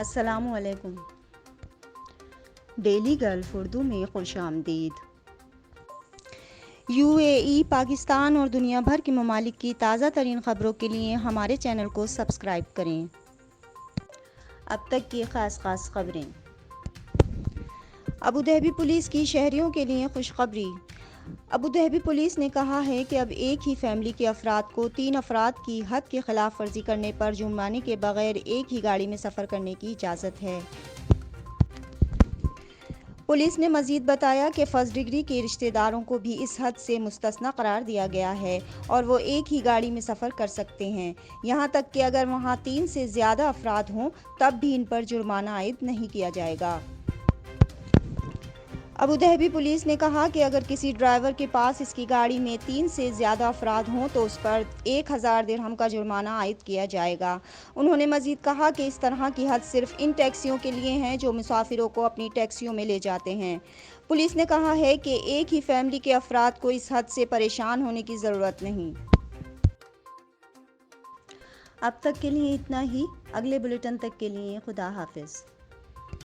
السلام علیکم۔ Daily golf Urdu میں خوش آمدید۔ UAE، پاکستان اور دنیا بھر کے ممالک کی تازہ ترین خبروں کے لیے ہمارے چینل کو سبسکرائب کریں۔ اب تک کی خاص خبریں۔ ابوظہبی پولیس کی شہریوں کے لیے خوشخبری۔ ابوظہبی پولیس نے کہا ہے کہ اب ایک ہی فیملی کے افراد کو 3 افراد کی حد کی خلاف ورزی کرنے پر جرمانے کے بغیر ایک ہی گاڑی میں سفر کرنے کی اجازت ہے۔ پولیس نے مزید بتایا کہ فرسٹ ڈگری کے رشتہ داروں کو بھی اس حد سے مستثنی قرار دیا گیا ہے اور وہ ایک ہی گاڑی میں سفر کر سکتے ہیں، یہاں تک کہ اگر وہاں 3 سے زیادہ افراد ہوں تب بھی ان پر جرمانہ عائد نہیں کیا جائے گا۔ ابوظہبی پولیس نے کہا کہ اگر کسی ڈرائیور کے پاس اس کی گاڑی میں 3 سے زیادہ افراد ہوں تو اس پر 1000 درہم کا جرمانہ عائد کیا جائے گا۔ انہوں نے مزید کہا کہ اس طرح کی حد صرف ان ٹیکسیوں کے لیے ہے جو مسافروں کو اپنی ٹیکسیوں میں لے جاتے ہیں۔ پولیس نے کہا ہے کہ ایک ہی فیملی کے افراد کو اس حد سے پریشان ہونے کی ضرورت نہیں۔ اب تک کے لیے اتنا ہی۔ اگلے بلیٹن تک کے لیے خدا حافظ۔